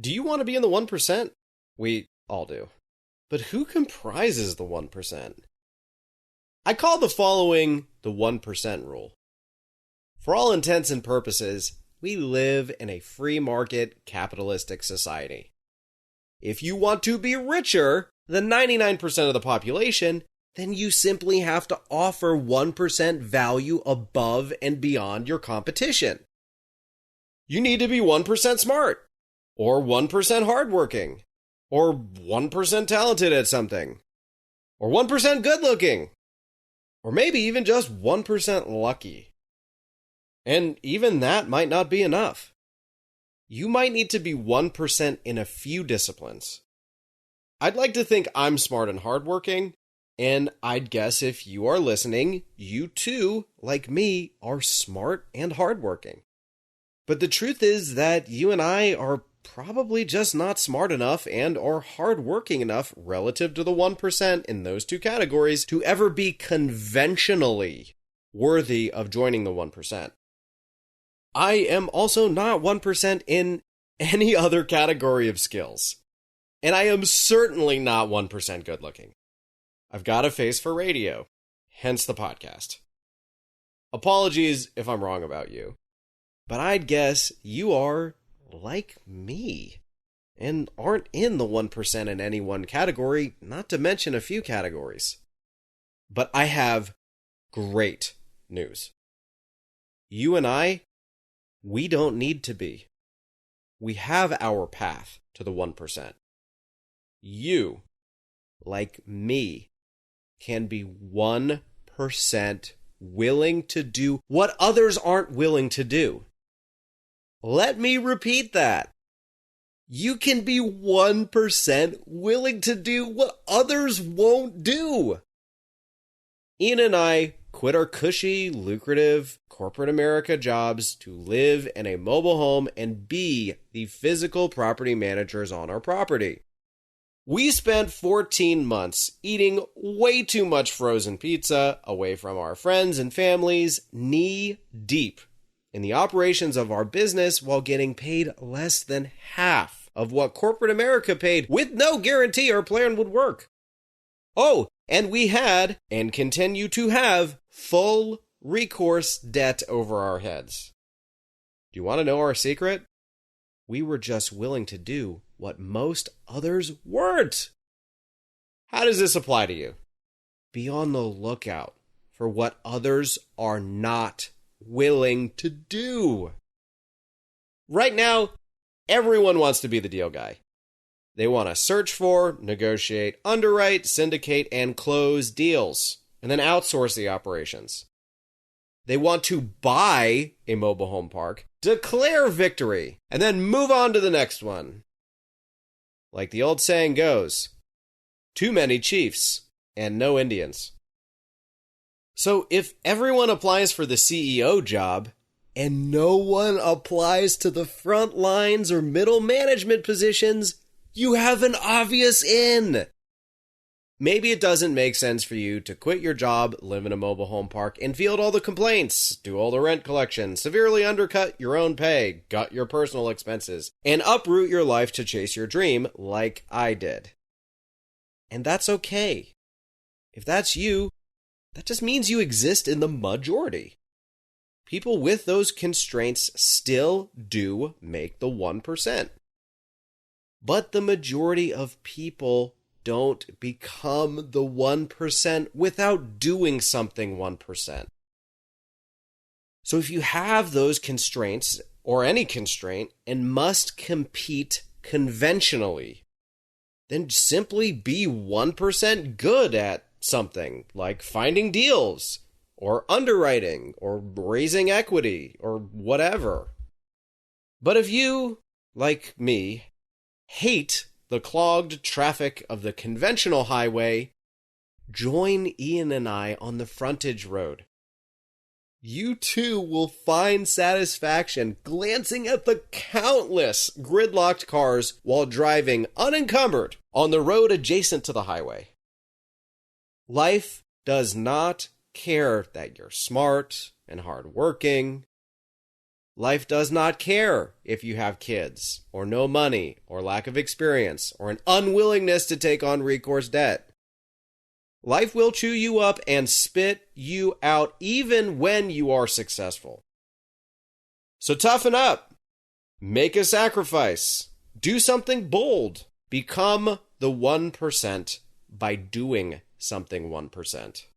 Do you want to be in the 1%? We all do. But who comprises the 1%? I call the following the 1% rule. For all intents and purposes, we live in a free market capitalistic society. If you want to be richer than 99% of the population, then you simply have to offer 1% value above and beyond your competition. You need to be 1% smart, or 1% hardworking, or 1% talented at something, or 1% good looking, or maybe even just 1% lucky. And even that might not be enough. You might need to be 1% in a few disciplines. I'd like to think I'm smart and hardworking, and I'd guess if you are listening, you too, like me, are smart and hardworking. But the truth is that you and I are probably just not smart enough and or hardworking enough relative to the 1% in those two categories to ever be conventionally worthy of joining the 1%. I am also not 1% in any other category of skills. And I am certainly not 1% good looking. I've got a face for radio, hence the podcast. Apologies if I'm wrong about you, but I'd guess you are like me and aren't in the 1% in any one category, not to mention a few categories. But I have great news. You and I, we don't need to be. We have our path to the 1%. You, like me, can be 1% willing to do what others aren't willing to do. Let me repeat that. You can be 1% willing to do what others won't do. Ian and I quit our cushy, lucrative corporate America jobs to live in a mobile home and be the physical property managers on our property. We spent 14 months eating way too much frozen pizza away from our friends and families, knee deep in the operations of our business while getting paid less than half of what corporate America paid with no guarantee our plan would work. Oh, and we had, and continue to have, full recourse debt over our heads. Do you want to know our secret? We were just willing to do what most others weren't. How does this apply to you? Be on the lookout for what others are not willing to do. Right now, everyone wants to be the deal guy. They want to search for, negotiate, underwrite, syndicate, and close deals, and then outsource the operations. They want to buy a mobile home park, declare victory, and then move on to the next one. Like the old saying goes, too many chiefs and no Indians. So if everyone applies for the CEO job and no one applies to the front lines or middle management positions, you have an obvious in. Maybe it doesn't make sense for you to quit your job, live in a mobile home park, and field all the complaints, do all the rent collection, severely undercut your own pay, gut your personal expenses, and uproot your life to chase your dream like I did. And that's okay. If that's you, that just means you exist in the majority. People with those constraints still do make the 1%. But the majority of people don't become the 1% without doing something 1%. So if you have those constraints, or any constraint, and must compete conventionally, then simply be 1% good at something, like finding deals, or underwriting, or raising equity, or whatever. But if you, like me, hate the clogged traffic of the conventional highway, join Ian and I on the frontage road. You too will find satisfaction glancing at the countless gridlocked cars while driving unencumbered on the road adjacent to the highway. Life does not care that you're smart and hardworking. Life does not care if you have kids, or no money, or lack of experience, or an unwillingness to take on recourse debt. Life will chew you up and spit you out even when you are successful. So toughen up. Make a sacrifice. Do something bold. Become the 1% by doing something 1%.